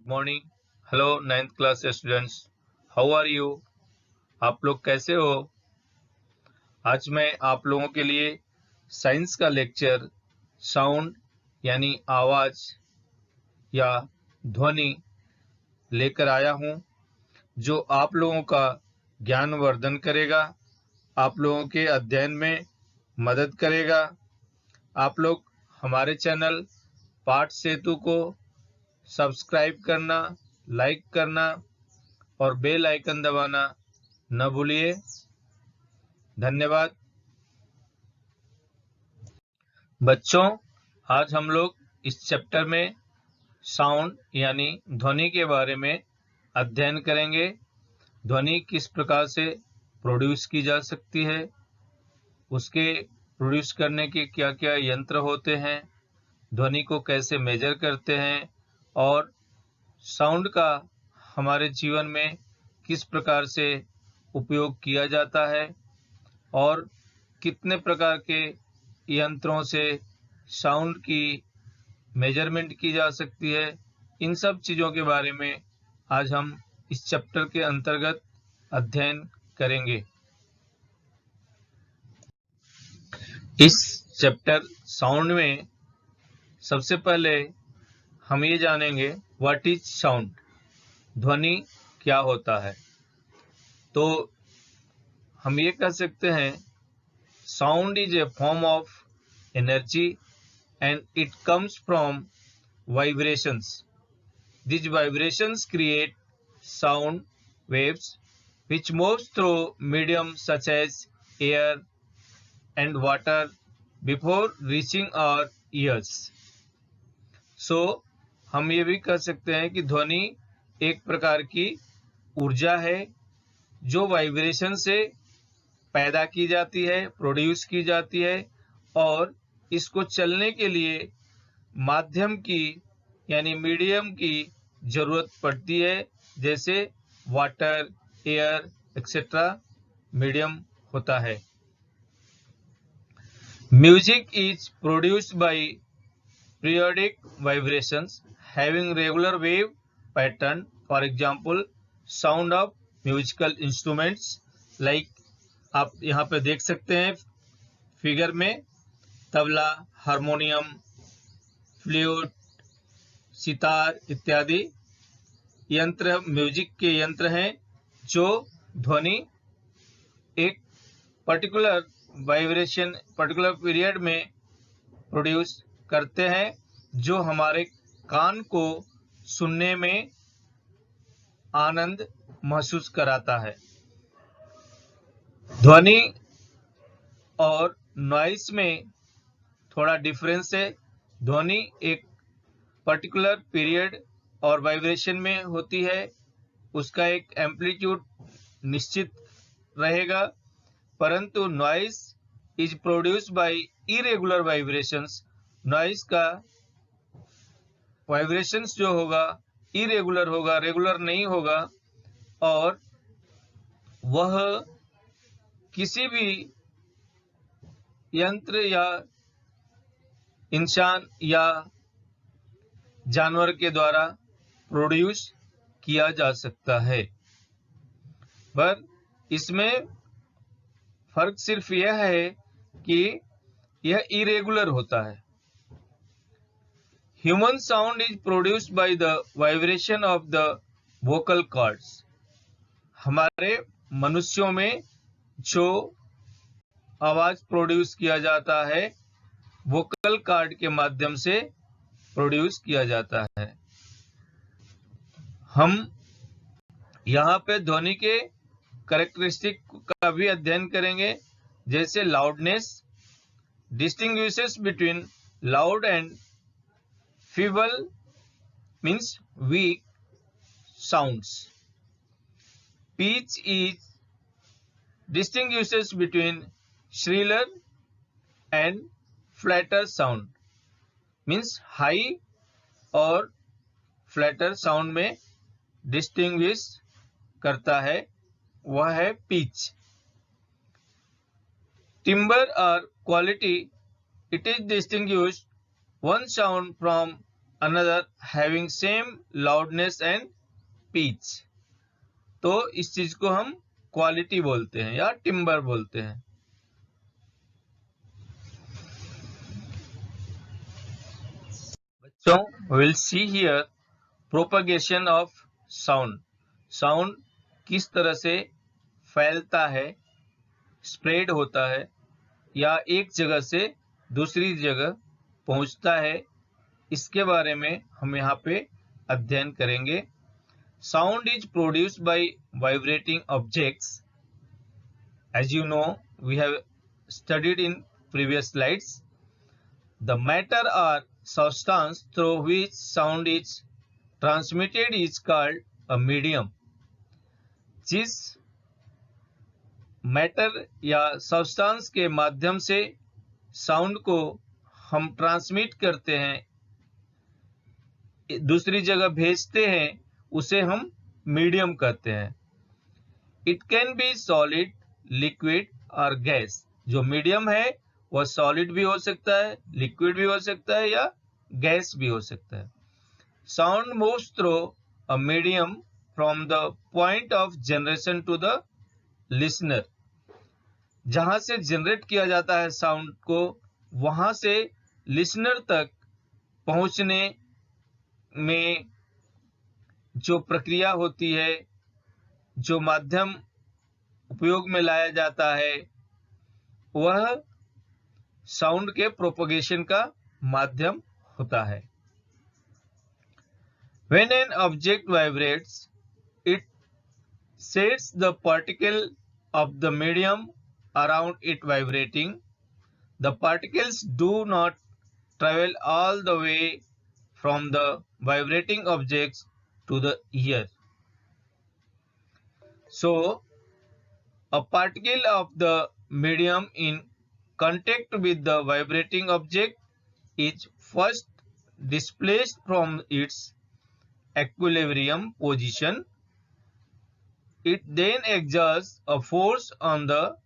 Morning. Hello ninth class students, how are you? आप लोग कैसे हो? आज मैं आप लोगों के लिए साइंस का लेक्चर साउंड यानी आवाज या ध्वनि लेकर आया हूं, जो आप लोगों का ज्ञानवर्धन करेगा, आप लोगों के अध्ययन में मदद करेगा। आप लोग हमारे चैनल पाठ सेतु को सब्सक्राइब करना, लाइक करना और बेल आइकन दबाना न भूलिए। धन्यवाद। बच्चों, आज हम लोग इस चैप्टर में साउंड यानी ध्वनि के बारे में अध्ययन करेंगे। ध्वनि किस प्रकार से प्रोड्यूस की जा सकती है, उसके प्रोड्यूस करने के क्या क्या यंत्र होते हैं, ध्वनि को कैसे मेजर करते हैं और साउंड का हमारे जीवन में किस प्रकार से उपयोग किया जाता है और कितने प्रकार के यंत्रों से साउंड की मेजरमेंट की जा सकती है। इन सब चीज़ों के बारे में आज हम इस चैप्टर के अंतर्गत अध्ययन करेंगे। इस चैप्टर साउंड में सबसे पहले हम ये जानेंगे व्हाट इज साउंड, ध्वनि क्या होता है। तो हम ये कह सकते हैं sound is a form of energy and it comes from vibrations. These vibrations create sound waves which moves through mediums such as air and water before reaching our ears. So, हम ये भी कह सकते हैं कि ध्वनि एक प्रकार की ऊर्जा है जो वाइब्रेशन से पैदा की जाती है, प्रोड्यूस की जाती है और इसको चलने के लिए माध्यम की यानी मीडियम की जरूरत पड़ती है, जैसे वाटर, एयर एक्सेट्रा मीडियम होता है। Music is produced by periodic vibrations having regular wave pattern. For example sound of musical instruments like आप यहाँ पे देख सकते हैं फिगर में तबला, हारमोनियम, फ्लूट, सितार इत्यादि यंत्र म्यूजिक के यंत्र हैं जो ध्वनि एक पर्टिकुलर वाइब्रेशन पर्टिकुलर पीरियड में प्रोड्यूस करते हैं, जो हमारे कान को सुनने में आनंद महसूस कराता है। ध्वनि और नॉइस में थोड़ा डिफरेंस है। ध्वनि एक पर्टिकुलर पीरियड और वाइब्रेशन में होती है, उसका एक एम्पलीट्यूड निश्चित रहेगा, परंतु noise is produced by irregular vibrations. Noise का वाइब्रेशंस जो होगा इरेगुलर होगा, रेगुलर नहीं होगा और वह किसी भी यंत्र या इंसान या जानवर के द्वारा प्रोड्यूस किया जा सकता है, पर इसमें फर्क सिर्फ यह है कि यह इरेगुलर होता है। Human sound is produced by the vibration of the vocal cords. हमारे मनुष्यों में जो आवाज प्रोड्यूस किया जाता है वोकल कॉर्ड के माध्यम से प्रोड्यूस किया जाता है। हम यहाँ पे ध्वनि के कैरेक्टरिस्टिक का भी अध्ययन करेंगे, जैसे loudness distinguishes between loud and feeble means weak sounds. Pitch is distinguishes between shriller and flatter sound means high और flatter sound में distinguish करता है, वह है pitch। timbre or quality, it is distinguished one sound from another having same loudness and pitch. तो इस चीज को हम क्वालिटी बोलते हैं या टिम्बर बोलते हैं। बच्चों, we'll see here propagation of sound. Sound किस तरह से फैलता है, स्प्रेड होता है या एक जगह से दूसरी जगह पहुंचता है, इसके बारे में हम यहाँ पे अध्ययन करेंगे। Sound is produced by vibrating objects. As you know, we have studied in previous slides. The matter or substance through which sound is transmitted is called a medium. जिस मैटर या सब्सटेंस के माध्यम से साउंड को हम transmit करते हैं, दूसरी जगह भेजते हैं, उसे हम मीडियम कहते हैं। It can be solid, liquid और गैस। जो मीडियम है वह सॉलिड भी हो सकता है, लिक्विड भी हो सकता है या गैस भी हो सकता है। Sound moves through a medium from the point of generation to the listener. जहां से जनरेट किया जाता है साउंड को, वहां से लिसनर तक पहुंचने में जो प्रक्रिया होती है, जो माध्यम उपयोग में लाया जाता है, वह साउंड के प्रोपगेशन का माध्यम होता है। When an object vibrates, it sets the particle of the medium around it vibrating. The particles do not travel all the way from the vibrating objects to the ear. So, a particle of the medium in contact with the vibrating object is first displaced from its equilibrium position. It then exerts a force on the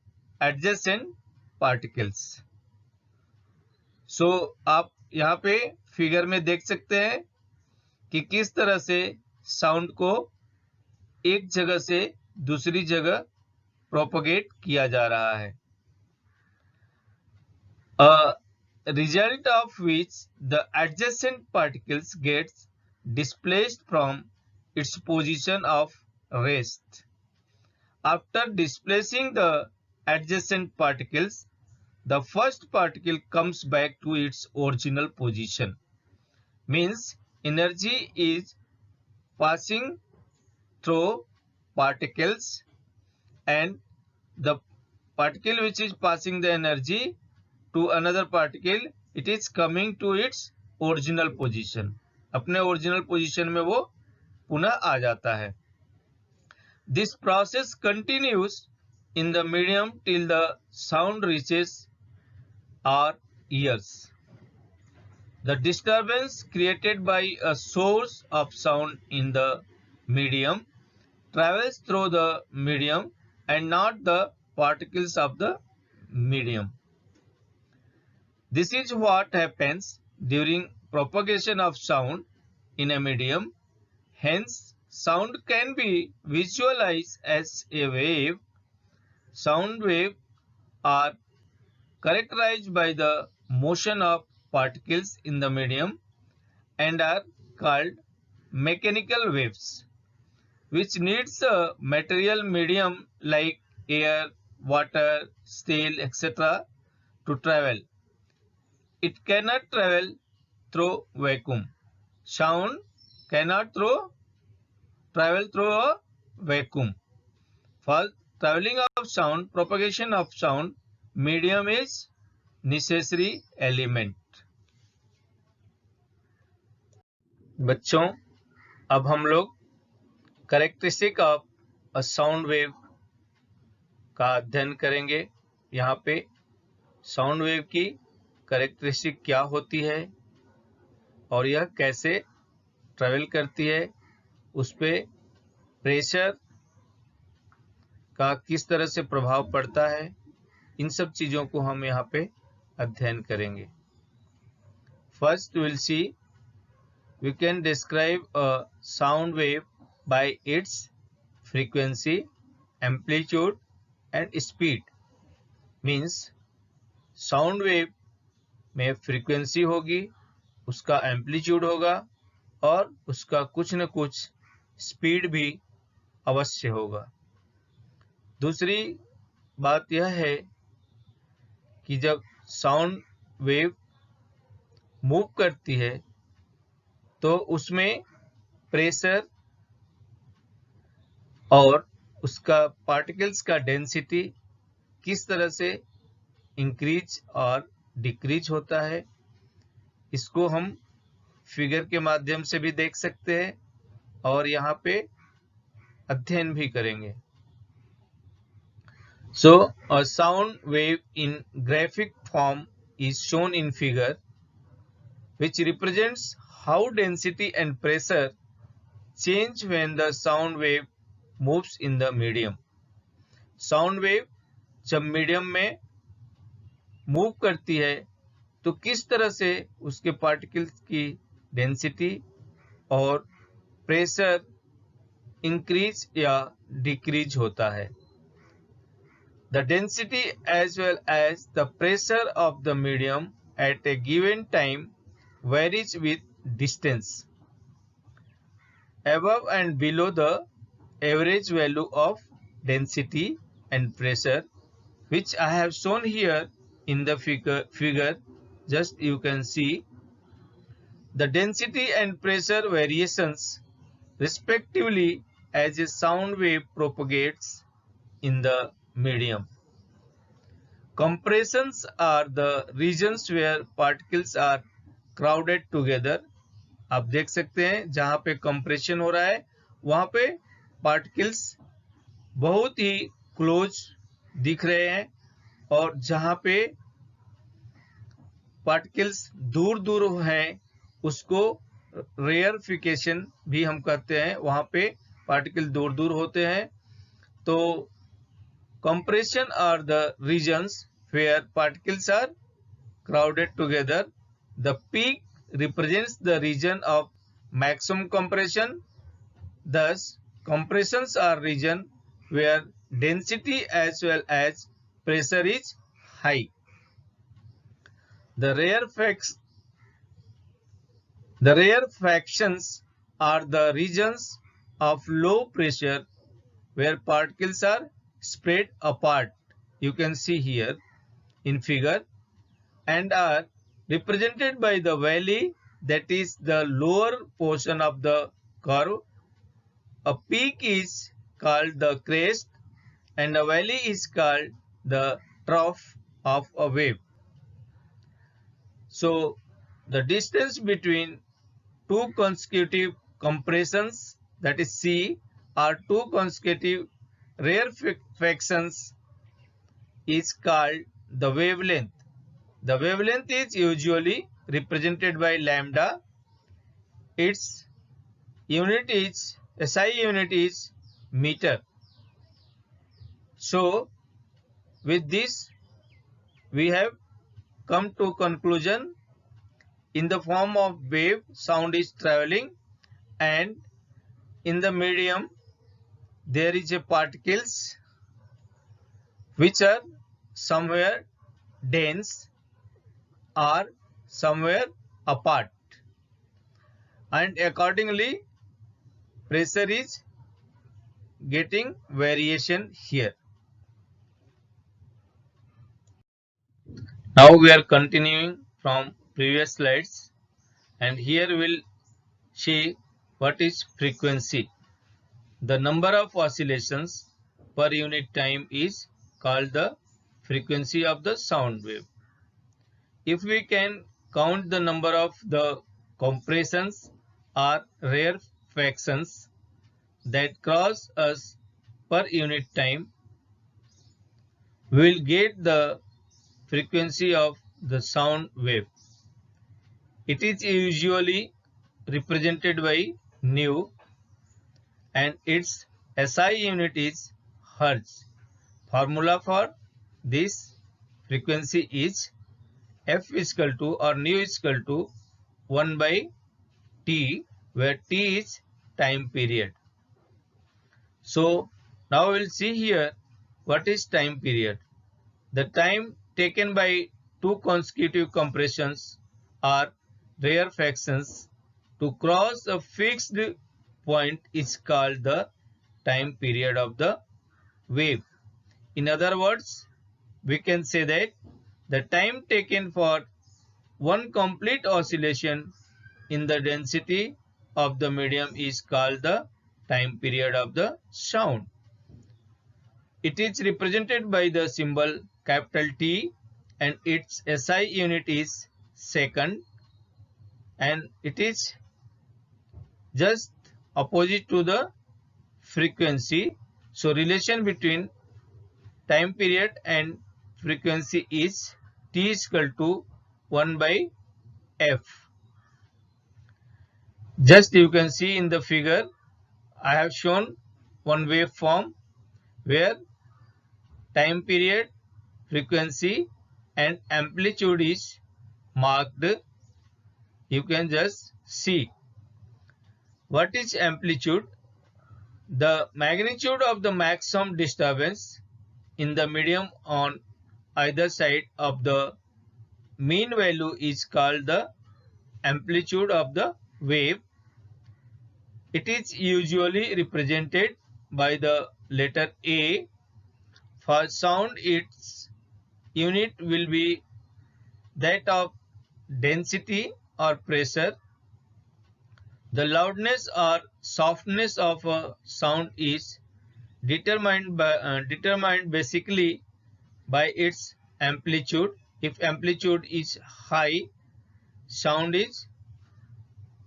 adjacent particles. So, आप यहाँ पे figure में देख सकते हैं कि किस तरह से साउंड को एक जगह से दूसरी जगह प्रोपगेट किया जा रहा है। A result of which the adjacent particles gets displaced from its position of rest. After displacing the adjacent particles, the first particle comes back to its original position. Means energy is passing through particles, and the particle which is passing the energy to another particle, it is coming to its original position. अपने original position में वो पुनः आ जाता है। This process continues in the medium till the sound reaches our ears. The disturbance created by a source of sound in the medium travels through the medium and not the particles of the medium. This is what happens during propagation of sound in a medium. Hence, sound can be visualized as a wave. Sound waves are characterized by the motion of particles in the medium and are called mechanical waves, which needs a material medium like air, water, steel, etc. to travel. It cannot travel through vacuum. Sound cannot travel through a vacuum. For traveling of sound, propagation of sound, medium is necessary element. बच्चों, अब हम लोग characteristic of a sound wave का अध्ययन करेंगे। यहाँ पे sound wave की कैरेक्टरिस्टिक क्या होती है और यह कैसे ट्रेवल करती है, उस पे प्रेशर का किस तरह से प्रभाव पड़ता है, इन सब चीजों को हम यहाँ पे अध्ययन करेंगे। First will see we can describe a sound wave by its frequency, amplitude and speed. Means sound wave में फ्रीक्वेंसी होगी, उसका एम्पलीट्यूड होगा और उसका कुछ न कुछ स्पीड भी अवश्य होगा। दूसरी बात यह है कि जब साउंड वेव मूव करती है तो उसमें प्रेशर और उसका पार्टिकल्स का डेंसिटी किस तरह से इंक्रीज और डिक्रीज होता है, इसको हम फिगर के माध्यम से भी देख सकते हैं और यहाँ पे अध्ययन भी करेंगे। So a sound wave in graphic form is shown in figure, which represents how density and pressure change when the sound wave moves in the medium. Sound wave जब मीडियम में मूव करती है तो किस तरह से उसके पार्टिकल्स की डेंसिटी और प्रेशर इंक्रीज या डिक्रीज होता है। The density as well as the pressure of the medium at a given time varies with distance. Above and below the average value of density and pressure, which I have shown here in the figure, just you can see the density and pressure variations respectively as a sound wave propagates in the medium. Compressions are the regions where particles are crowded together. आप देख सकते हैं जहां पे compression हो रहा है वहां पे पार्टिकल्स बहुत ही क्लोज दिख रहे हैं और जहां पे पार्टिकल्स दूर दूर हैं उसको रेयरफिकेशन भी हम कहते हैं, वहां पे पार्टिकल दूर दूर होते हैं। तो compression are the regions where particles are crowded together. The peak represents the region of maximum compression. Thus compressions are region where density as well as pressure is high. The rarefactions are the regions of low pressure where particles are spread apart, you can see here in figure, and are represented by the valley, that is the lower portion of the curve. A peak is called the crest and a valley is called the trough of a wave. So the distance between two consecutive compressions, that is C, or two consecutive rarefactions is called the wavelength. The wavelength is usually represented by lambda. Its unit is SI unit is meter. So with this we have come to conclusion. In the form of wave, sound is traveling, and in the medium there is a particles which are somewhere dense or somewhere apart, and accordingly pressure is getting variation here. Now we are continuing from previous slides, and here we will see what is frequency. The number of oscillations per unit time is called the frequency of the sound wave. If we can count the number of the compressions or rarefactions that cross us per unit time, we will get the frequency of the sound wave. It is usually represented by nu and its SI unit is hertz. Formula for this frequency is F is equal to, or nu is equal to 1 by T, where T is time period. So now we'll see here what is time period. The time taken by two consecutive compressions or rarefactions to cross a fixed point is called the time period of the wave. In other words, we can say that the time taken for one complete oscillation in the density of the medium is called the time period of the sound. It is represented by the symbol capital T and its SI unit is second, and it is just opposite to the frequency. So relation between time period and frequency is T is equal to 1 by F. Just you can see in the figure, I have shown one waveform where time period, frequency and amplitude is marked. You can just see. What is amplitude? The magnitude of the maximum disturbance in the medium on either side of the mean value is called the amplitude of the wave. It is usually represented by the letter A. For sound, its unit will be that of density or pressure. The loudness or softness of a sound is determined basically by its amplitude. If amplitude is high, sound is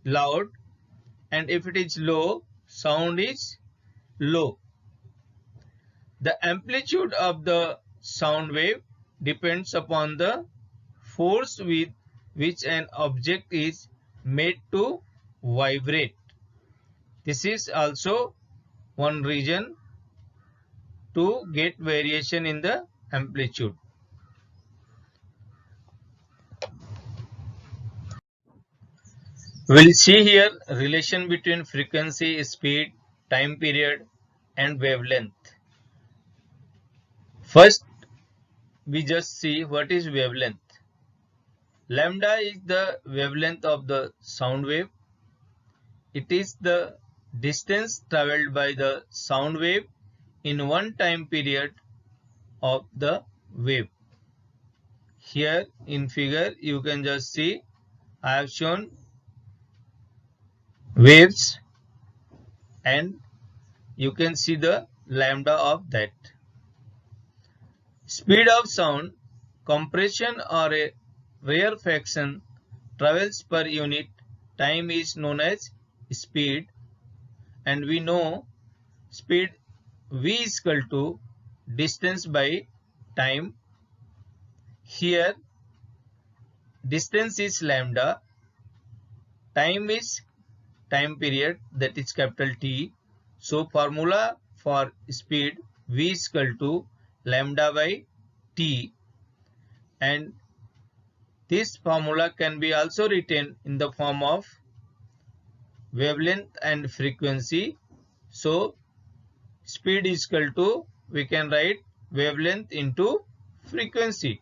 loud, and if it is low, sound is low. The amplitude of the sound wave depends upon the force with which an object is made to vibrate. This is also one reason to get variation in the amplitude. We'll see here relation between frequency, speed, time period and wavelength. First, we just see what is wavelength. Lambda is the wavelength of the sound wave. It is the distance traveled by the sound wave in one time period of the wave. Here in figure you can just see I have shown waves and you can see the lambda of that. Speed of sound, compression or a rarefaction travels per unit time is known as speed, and we know speed v is equal to distance by time. Here distance is lambda, time is time period, that is capital T. So formula for speed v is equal to lambda by T, and this formula can be also written in the form of wavelength and frequency. So speed is equal to, we can write wavelength into frequency.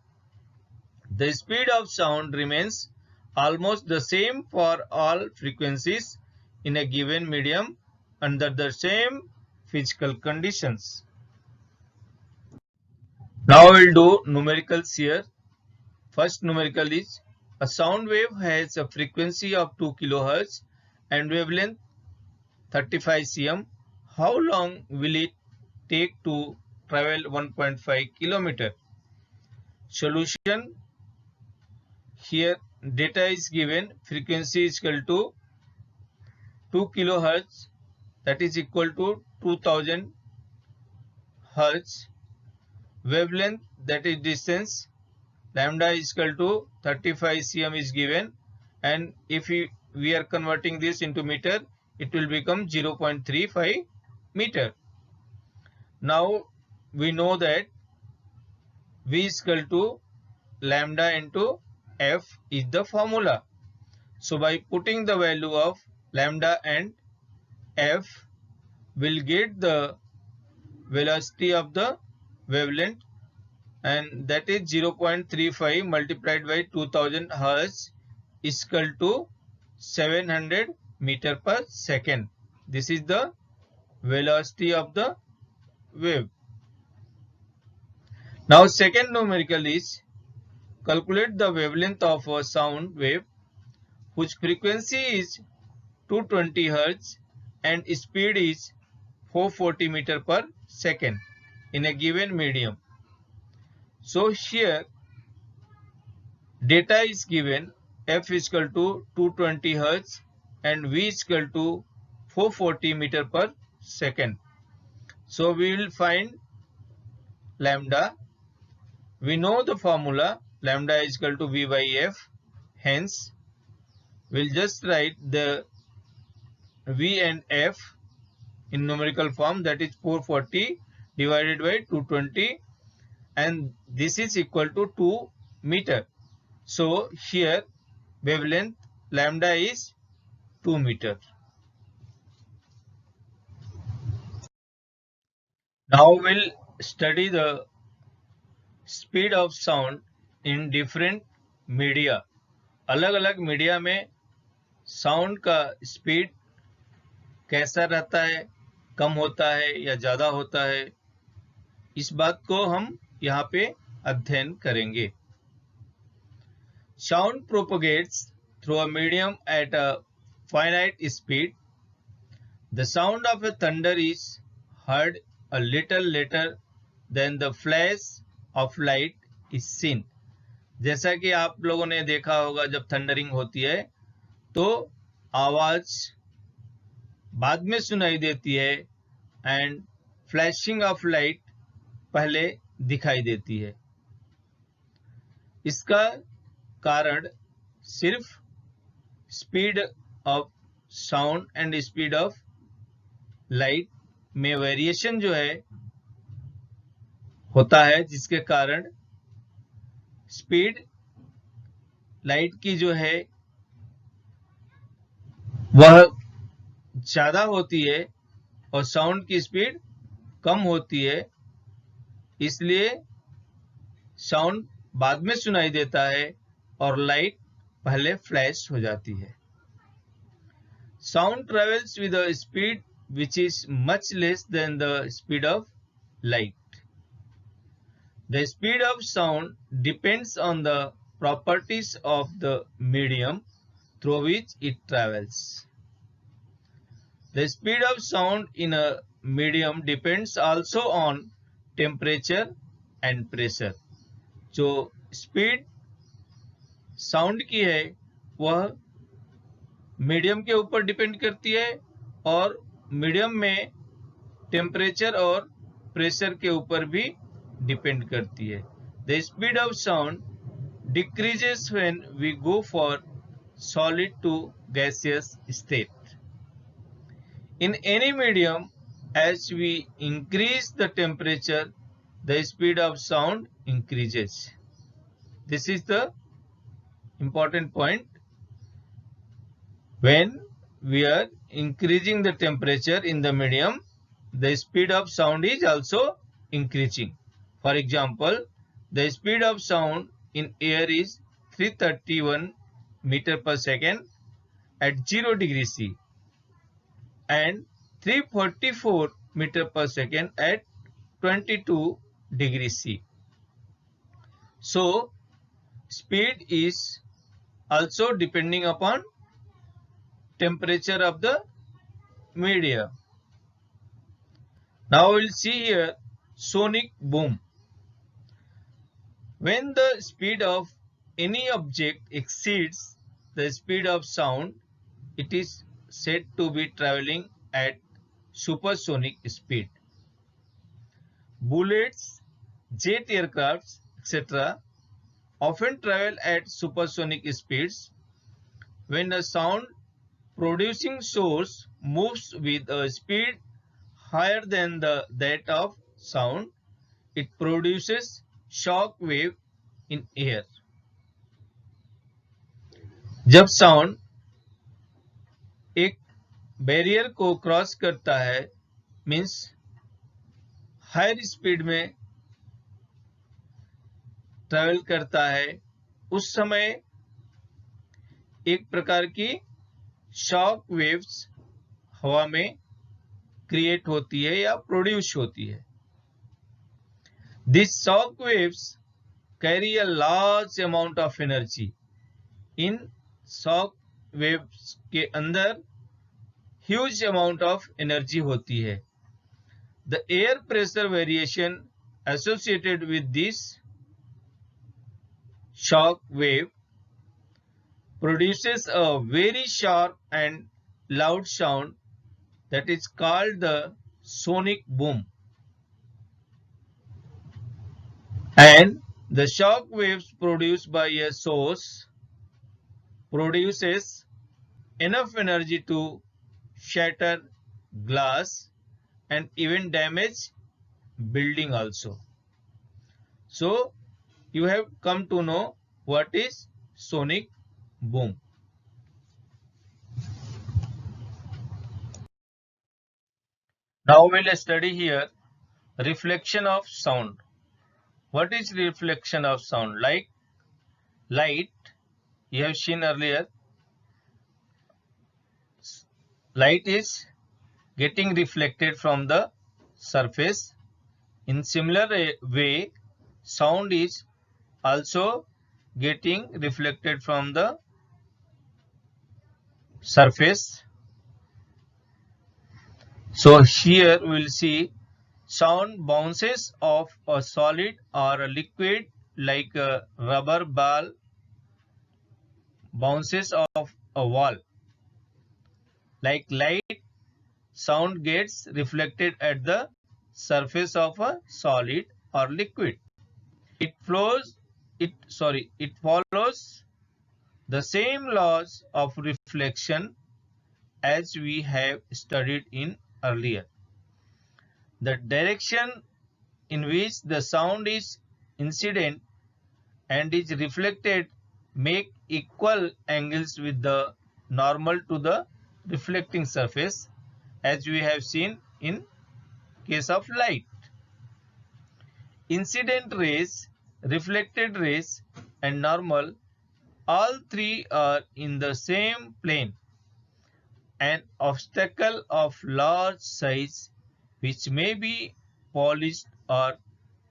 The speed of sound remains almost the same for all frequencies in a given medium under the same physical conditions. Now we will do numericals here. First numerical is, a sound wave has a frequency of 2 kHz and wavelength 35 cm. How long will it take to travel 1.5 km? Solution. Here data is given, frequency is equal to 2 kHz, that is equal to 2000 Hz. Wavelength, that is distance, lambda is equal to 35 cm is given, and if we are converting this into meter, it will become 0.35 meter. Now we know that v is equal to lambda into f is the formula. So by putting the value of lambda and f, we'll get the velocity of the wavelength, and that is 0.35 multiplied by 2000 Hz is equal to 700 meter per second. This is the velocity of the wave. Now second numerical is calculate the wavelength of a sound wave whose frequency is 220 Hz and speed is 440 meter per second in a given medium. So here data is given, f is equal to 220 Hz and v is equal to 440 meter per second. So we will find lambda. We know the formula, lambda is equal to v by f. Hence, we'll just write the v and f in numerical form, that is 440 divided by 220, and this is equal to 2 meter. So here wavelength lambda is 2 meter. Now we'll study the speed of sound in different media. अलग अलग media में sound का speed कैसा रहता है, कम होता है या ज़्यादा होता है, इस बात को हम यहाँ पे अध्ययन करेंगे. Sound propagates through a medium at a finite speed. The sound of a thunder is heard a little later than the flash of light is seen. जैसा कि आप लोगों ने देखा होगा, जब थंडरिंग होती है तो आवाज बाद में सुनाई देती है एंड फ्लैशिंग ऑफ लाइट पहले दिखाई देती है. इसका कारण सिर्फ speed of sound and speed of light में वेरिएशन जो है होता है, जिसके कारण स्पीड लाइट की जो है वह ज्यादा होती है और साउंड की स्पीड कम होती है. इसलिए साउंड बाद में सुनाई देता है और लाइट पहले फ्लैश हो जाती है. Sound travels with a speed which is much less than the speed of light. The speed of sound depends on the properties of the medium through which it travels. The speed of sound in a medium depends also on temperature and pressure. जो speed sound की है वह medium के ऊपर depend करती है और medium में टेम्परेचर और प्रेशर के ऊपर भी डिपेंड करती है. The speed of sound decreases when we go for solid to gaseous state. In any medium as we increase the temperature, the speed of sound increases. This is the important point. When we are increasing the temperature in the medium, the speed of sound is also increasing. For example, the speed of sound in air is 331 meter per second at 0 degree C and 344 meter per second at 22 degree C. So, speed is also depending upon temperature of the media. Now we will see here sonic boom. When the speed of any object exceeds the speed of sound, it is said to be traveling at supersonic speed. Bullets, jet aircrafts, etc. often travel at supersonic speeds. When a sound producing source moves with a speed higher than that of sound, it produces shock wave in air. जब sound एक barrier को cross करता है, means higher speed में travel करता है, उस समय एक प्रकार की शॉक वेव्स हवा में क्रिएट होती है या प्रोड्यूस होती है। This shock waves carry a large amount of energy. In shock waves के अंदर ह्यूज अमाउंट ऑफ एनर्जी होती है। The air pressure variation associated with this shock wave produces a very sharp and loud sound that is called the sonic boom. And the shock waves produced by a source produces enough energy to shatter glass and even damage building also. So you have come to know what is sonic boom. Now we'll study here reflection of sound. What is reflection of sound? Like light, you have seen earlier, light is getting reflected from the surface. In similar way, sound is also getting reflected from the surface. So here we will see sound bounces off a solid or a liquid like a rubber ball bounces off a wall. Like light, sound gets reflected at the surface of a solid or liquid. It follows the same laws of reflection as we have studied in earlier. The direction in which the sound is incident and is reflected make equal angles with the normal to the reflecting surface, as we have seen in case of light. Incident rays, reflected rays and normal, all three are in the same plane. An obstacle of large size which may be polished or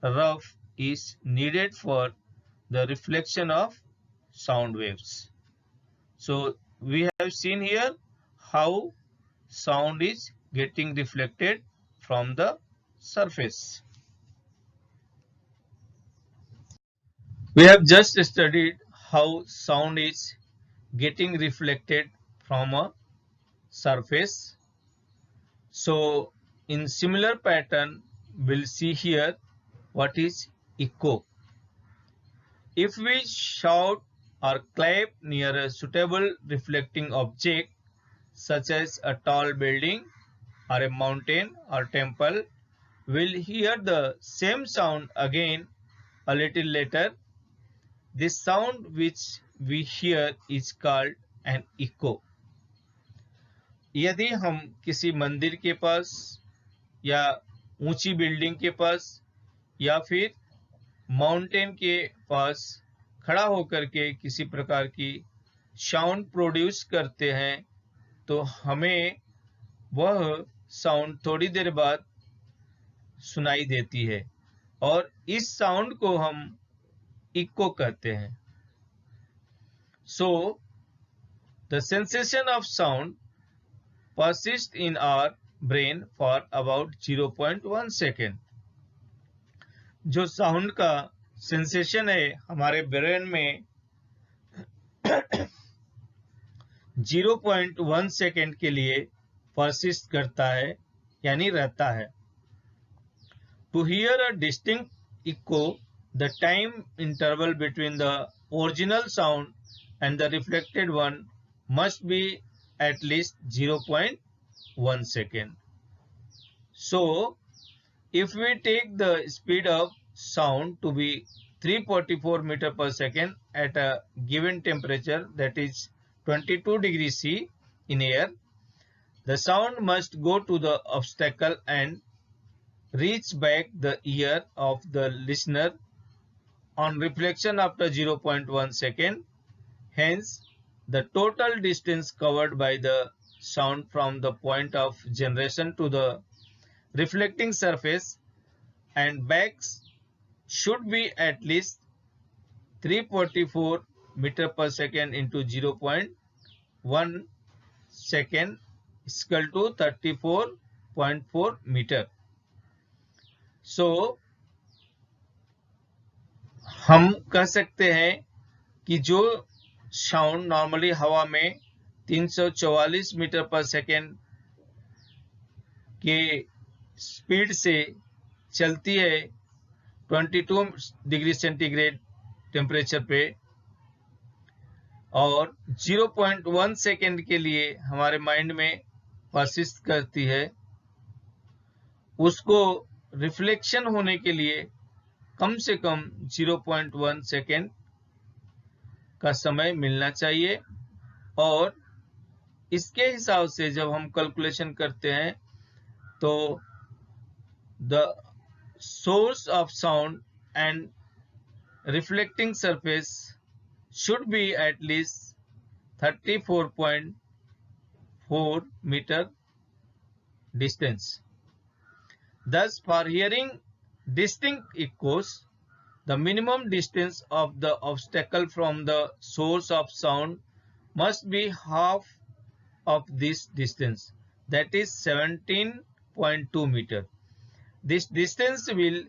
rough is needed for the reflection of sound waves. So we have seen here how sound is getting reflected from the surface. We have just studied how sound is getting reflected from a surface. So in similar pattern, we'll see here what is echo. If we shout or clap near a suitable reflecting object such as a tall building or a mountain or temple, we'll hear the same sound again a little later. This sound which we hear is called an echo. यदि हम किसी मंदिर के पास या ऊंची building के पास या फिर माउंटेन के पास खड़ा होकर के किसी प्रकार की साउंड प्रोड्यूस करते हैं, तो हमें वह साउंड थोड़ी देर बाद सुनाई देती है और इस साउंड को हम इको कहते हैं. So the sensation of sound persists in our brain for about 0.1 second. जो साउंड का सेंसेशन है हमारे ब्रेन में 0.1 सेकेंड के लिए परसिस्ट करता है, यानी रहता है. To hear a distinct echo, the time interval between the original sound and the reflected one must be at least 0.1 second. So, if we take the speed of sound to be 344 meter per second at a given temperature, that is 22 degrees C in air, The sound must go to the obstacle and reach back the ear of the listener on reflection after 0.1 second. Hence, the total distance covered by the sound from the point of generation to the reflecting surface and backs should be at least 344 meter per second into 0.1 second is equal to 34.4 meter. So हम कह सकते हैं कि जो sound normally हवा में 344 metre पर second के स्पीड से चलती है 22 डिग्री सेंटीग्रेड टेम्परेचर पे और 0.1 सेकेंड के लिए हमारे माइंड में परसिस्ट करती है, उसको रिफ्लेक्शन होने के लिए कम से कम 0.1 सेकेंड का समय मिलना चाहिए। और इसके हिसाब से जब हम कैलकुलेशन करते हैं तो the source of sound and reflecting surface should be at least 34.4 meter distance. Thus, for hearing distinct echoes, the minimum distance of the obstacle from the source of sound must be half of this distance, that is 17.2 meter. This distance will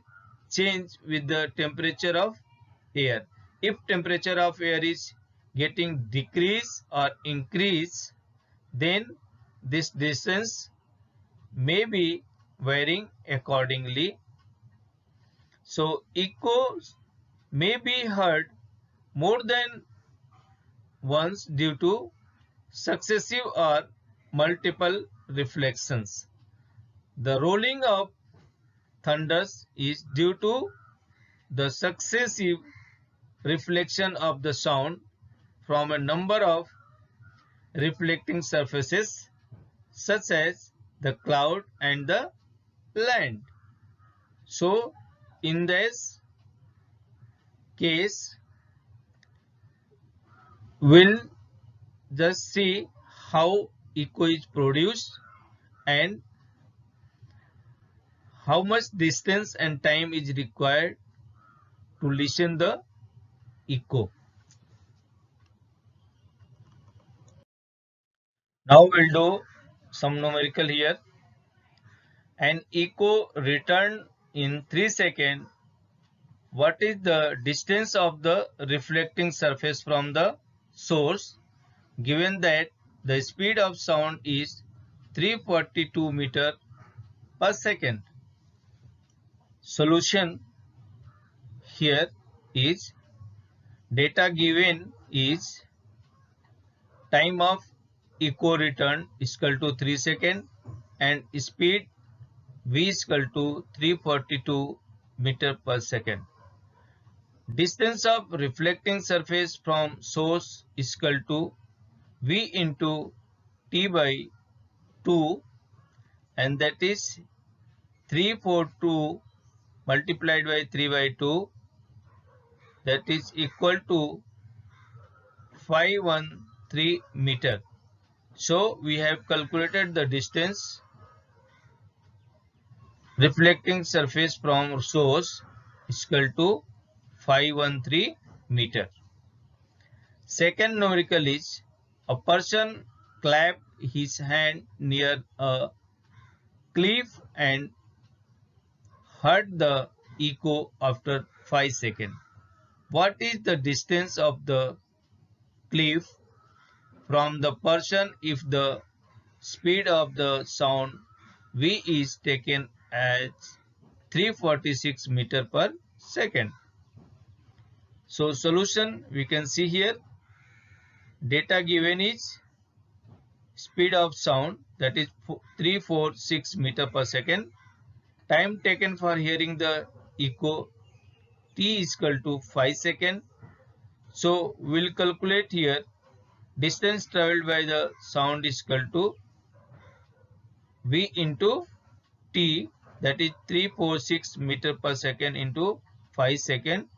change with the temperature of air. If temperature of air is getting decrease or increase, then this distance may be varying accordingly. So echoes may be heard more than once due to successive or multiple reflections. The rolling of thunders is due to the successive reflection of the sound from a number of reflecting surfaces such as the cloud and the land. So in this case we'll just see how echo is produced and how much distance and time is required to listen the echo. Now we'll do some numerical here. An echo returned in 3 seconds. What is the distance of the reflecting surface from the source, given that the speed of sound is 342 meter per second? Solution here is data given is time of echo return is equal to 3 seconds and speed v is equal to 342 meter per second. Distance of reflecting surface from source is equal to v into t by 2, and that is 342 multiplied by 3 by 2, that is equal to 513 meter. So we have calculated the distance reflecting surface from source is equal to 513 meter. Second numerical is a person clapped his hand near a cliff and heard the echo after 5 seconds. What is the distance of the cliff from the person if the speed of the sound v is taken as 346 meter per second? So solution we can see here. Data given is speed of sound, that is 346 meter per second. Time taken for hearing the echo t is equal to 5 seconds. So we'll calculate here distance traveled by the sound is equal to V into T, that is 346 meter per second into 5 second,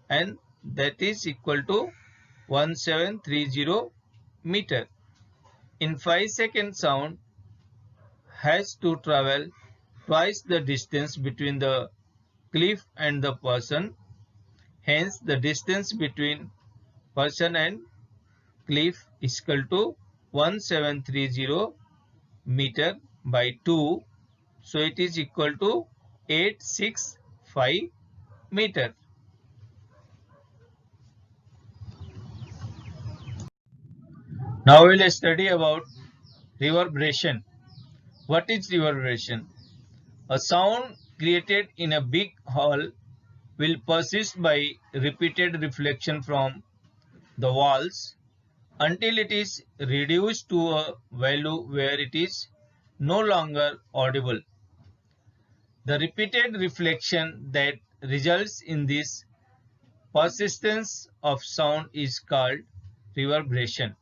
and that is equal to 1730 meter. In 5 second, sound has to travel twice the distance between the cliff and the person. Hence, the distance between person and cliff is equal to 1730 meter by 2. So, it is equal to 865 meter. Now, we will study about reverberation. What is reverberation? A sound created in a big hall will persist by repeated reflection from the walls until it is reduced to a value where it is no longer audible. The repeated reflection that results in this persistence of sound is called reverberation.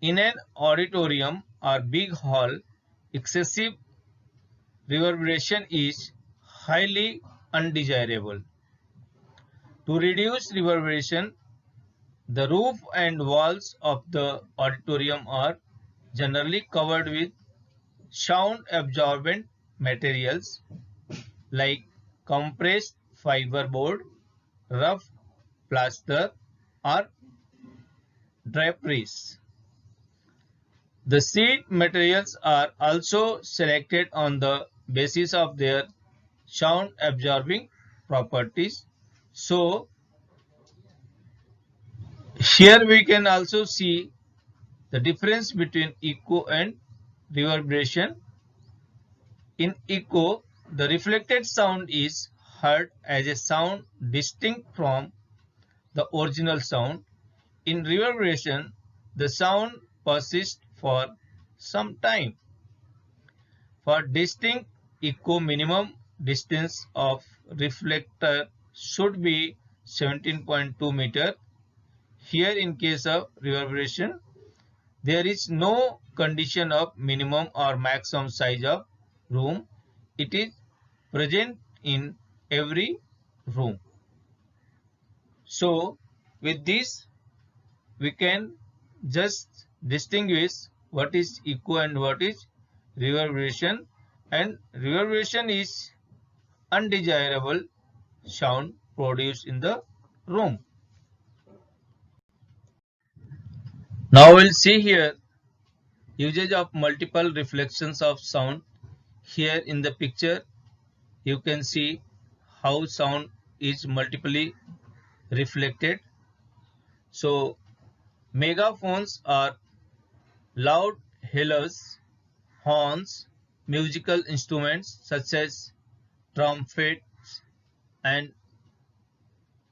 In an auditorium or big hall, excessive reverberation is highly undesirable. To reduce reverberation, the roof and walls of the auditorium are generally covered with sound absorbent materials like compressed fiber board, rough plaster, or draperies. The seat materials are also selected on the basis of their sound absorbing properties. So, here we can also see the difference between echo and reverberation. In echo, the reflected sound is heard as a sound distinct from the original sound. In reverberation, the sound persists for some time. For distinct echo, minimum distance of reflector should be 17.2 meter. Here, in case of reverberation, there is no condition of minimum or maximum size of room. It is present in every room. So, with this, we can just distinguish what is echo and what is reverberation. And reverberation is undesirable sound produced in the room. Now we'll see here usage of multiple reflections of sound. Here in the picture you can see how sound is multiply reflected. So megaphones are loud hailers, horns, musical instruments such as trumpets and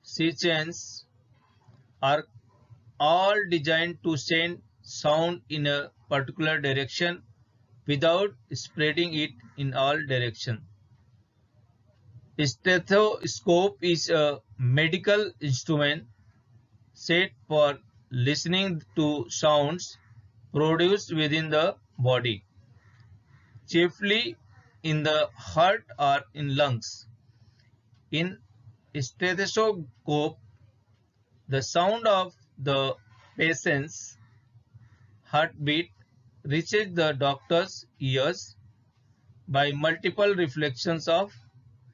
sichens are all designed to send sound in a particular direction without spreading it in all directions. Stethoscope is a medical instrument set for listening to sounds produced within the body, chiefly in the heart or in lungs. In stethoscope, the sound of the patient's heartbeat reaches the doctor's ears by multiple reflections of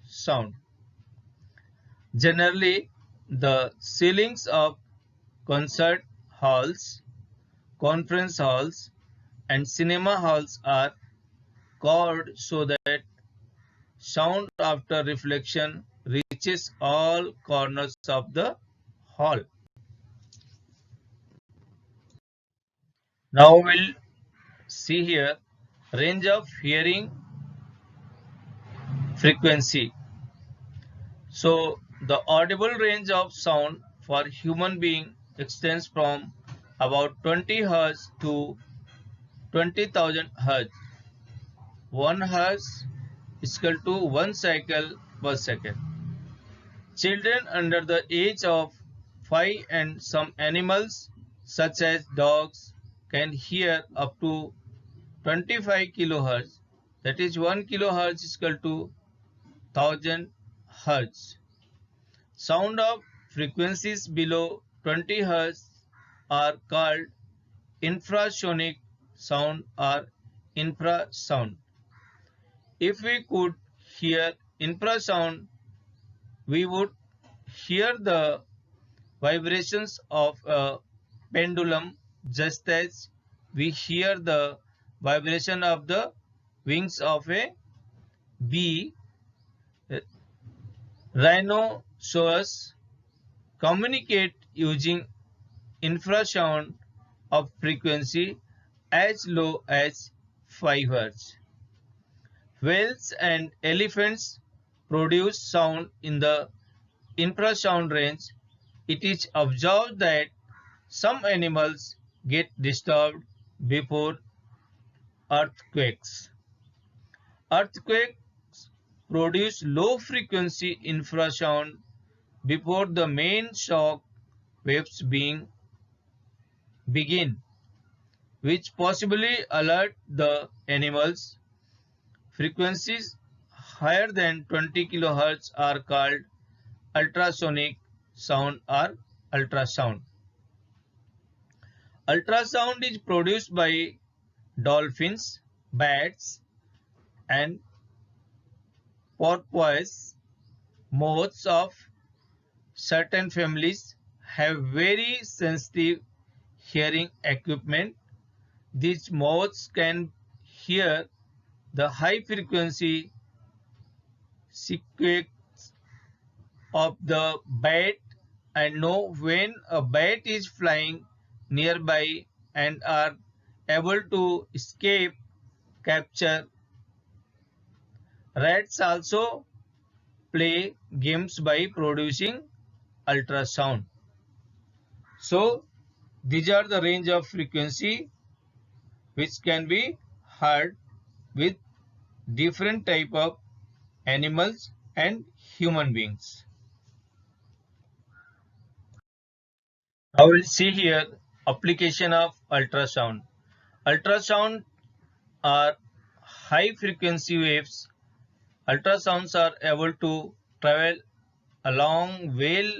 sound. Generally, the ceilings of concert halls, conference halls, and cinema halls are carved so that sound after reflection reaches all corners of the hall. Now we'll see here range of hearing frequency. So the audible range of sound for human being extends from about 20 Hz to 20,000 Hz. 1 Hz is equal to 1 cycle per second. Children under the age of 5 and some animals such as dogs can hear up to 25 kilohertz, that is 1 kilohertz is equal to 1000 hertz. Sound of frequencies below 20 hertz are called infrasonic sound or infrasound. If we could hear infrasound, we would hear the vibrations of a pendulum just as we hear the vibration of the wings of a bee. Rhinoceros communicate using infrasound of frequency as low as 5 Hz. Whales and elephants produce sound in the infrasound range. It is observed that some animals get disturbed before earthquakes. Earthquakes produce low frequency infrasound before the main shock waves begin, which possibly alert the animals. Frequencies higher than 20 kHz are called ultrasonic sound or ultrasound. Ultrasound is produced by dolphins, bats, and porpoise. Moths of certain families have very sensitive hearing equipment. These moths can hear the high frequency squeaks of the bat and know when a bat is flying nearby and are able to escape capture. Rats also play games by producing ultrasound. So these are the range of frequency which can be heard with different type of animals and human beings. Now we'll see here application of ultrasound. Ultrasound are high frequency waves. Ultrasounds are able to travel along well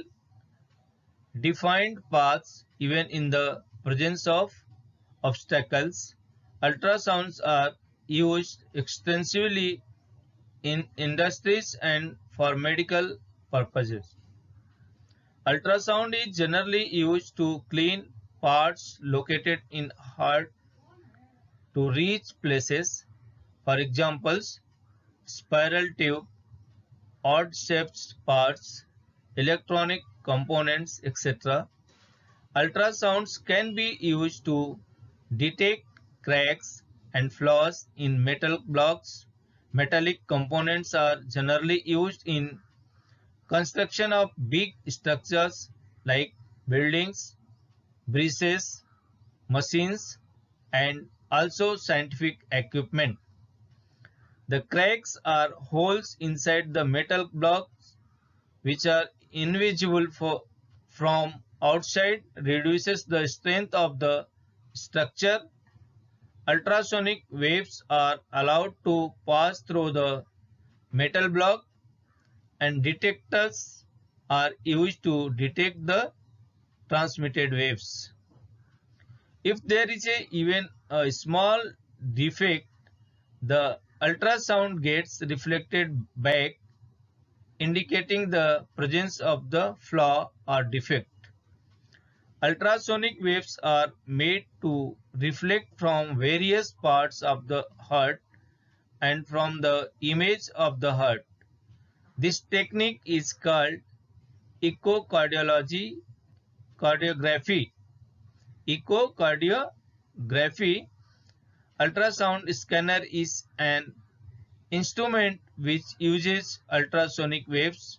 defined paths even in the presence of obstacles. Ultrasounds are used extensively in industries and for medical purposes. Ultrasound is generally used to clean parts located in hard to reach places. For examples, spiral tube, odd shaped parts, electronic components, etc. Ultrasounds can be used to detect cracks and flaws in metal blocks. Metallic components are generally used in construction of big structures like buildings, bridges, machines, and also scientific equipment. The cracks are holes inside the metal blocks which are invisible from outside, reduces the strength of the structure. Ultrasonic waves are allowed to pass through the metal block and detectors are used to detect the transmitted waves. If there is even a small defect, the ultrasound gets reflected back, indicating the presence of the flaw or defect. Ultrasonic waves are made to reflect from various parts of the heart and from the image of the heart. This technique is called echocardiography. Echocardiography. Ultrasound scanner is an instrument which uses ultrasonic waves,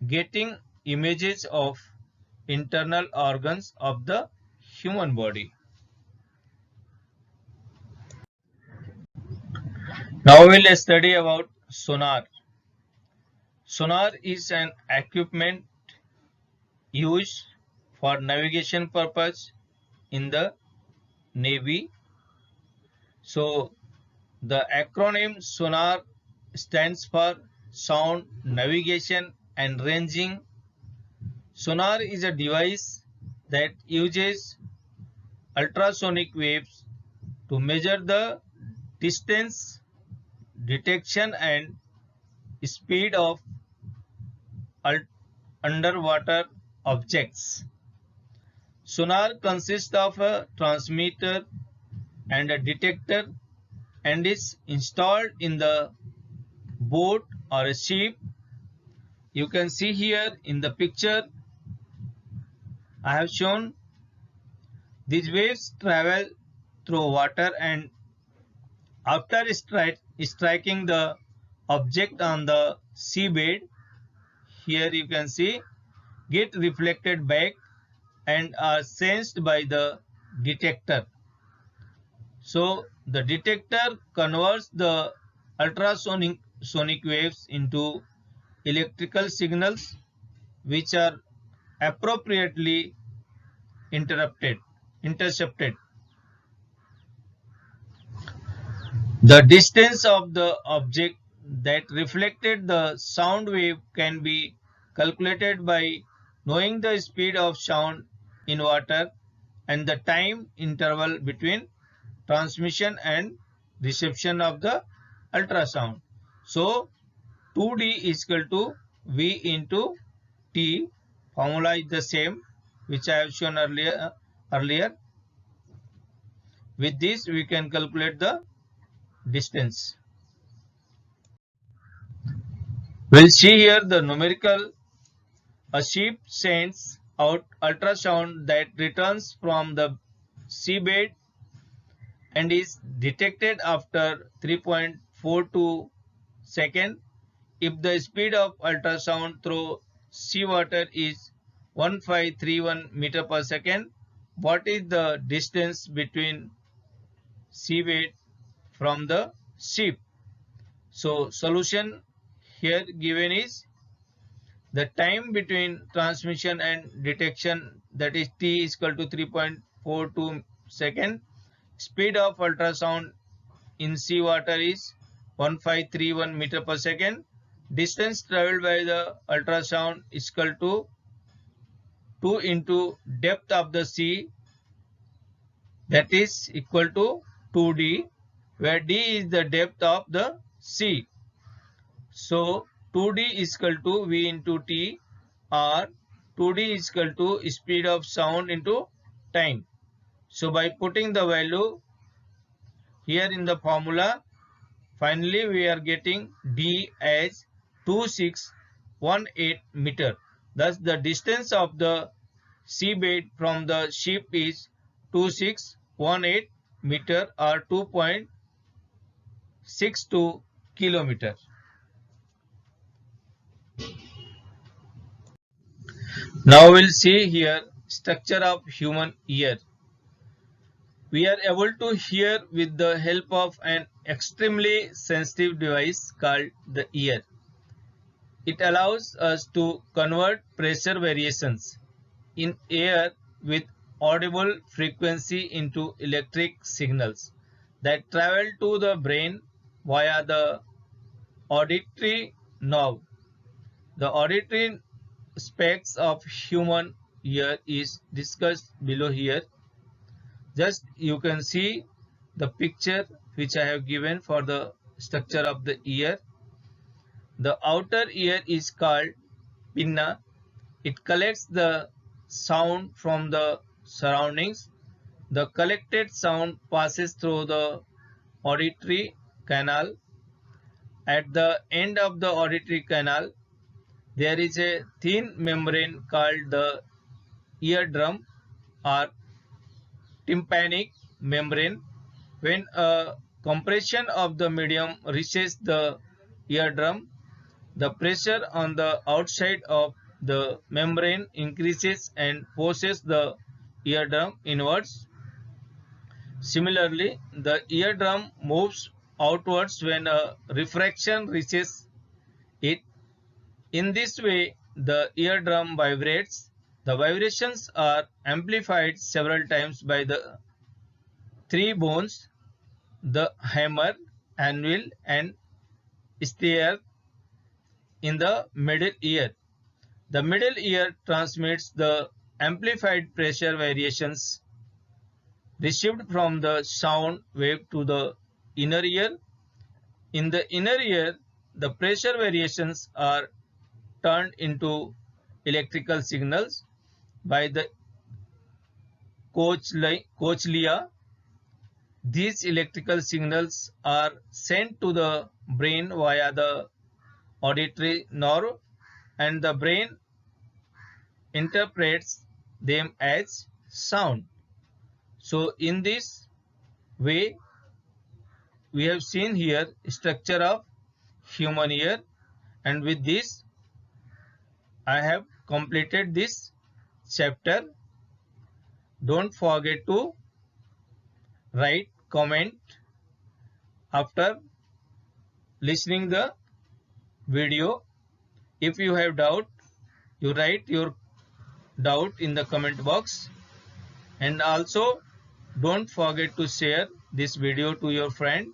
getting images of internal organs of the human body. Now we'll study about sonar. Sonar is an equipment used for navigation purpose in the Navy. So the acronym SONAR stands for Sound Navigation and Ranging. Sonar is a device that uses ultrasonic waves to measure the distance, detection and speed of underwater objects. Sonar consists of a transmitter and a detector and is installed in the boat or a ship. You can see here in the picture I have shown these waves travel through water and after striking the object on the seabed, here you can see, get reflected back and are sensed by the detector. So the detector converts the ultrasonic waves into electrical signals which are appropriately intercepted. The distance of the object that reflected the sound wave can be calculated by knowing the speed of sound in water and the time interval between transmission and reception of the ultrasound. So 2D is equal to V into T. Formula is the same which I have shown earlier. With this we can calculate the distance. We'll see here the numerical. A ship sends out ultrasound that returns from the seabed and is detected after 3.42 seconds. If the speed of ultrasound through seawater is 1531 meter per second, what is the distance between seabed from the ship? So solution here given is the time between transmission and detection, that is T is equal to 3.42 second. Speed of ultrasound in seawater is 1531 meter per second. Distance traveled by the ultrasound is equal to 2 into depth of the sea, that is equal to 2D, where D is the depth of the sea. So 2D is equal to V into T, or 2D is equal to speed of sound into time. So by putting the value here in the formula, finally we are getting D as 2618 meter. Thus the distance of the seabed from the ship is 2618 meter or 2.62 kilometer. Now we'll see here structure of human ear. We are able to hear with the help of an extremely sensitive device called the ear. It allows us to convert pressure variations in air with audible frequency into electric signals that travel to the brain via the auditory nerve. The auditory specs of human ear is discussed below here. Just you can see the picture which I have given for the structure of the ear. The outer ear is called pinna. It collects the sound from the surroundings. The collected sound passes through the auditory canal. At the end of the auditory canal, there is a thin membrane called the eardrum or tympanic membrane. When a compression of the medium reaches the eardrum, the pressure on the outside of the membrane increases and forces the eardrum inwards. Similarly, the eardrum moves outwards when a refraction reaches it. In this way, the eardrum vibrates. The vibrations are amplified several times by the three bones the hammer, anvil, and stair in the middle ear. The middle ear transmits the amplified pressure variations received from the sound wave to the inner ear. In the inner ear, the pressure variations are turned into electrical signals by the cochlea. These electrical signals are sent to the brain via the auditory nerve, and the brain interprets them as sound. So in this way, we have seen here structure of human ear, and with this I have completed this chapter. Don't forget to write comment after listening the video. If you have doubt, you write your doubt in the comment box, and also don't forget to share this video to your friend,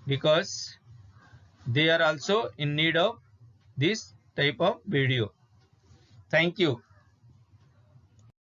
because they are also in need of this type of video. Thank you.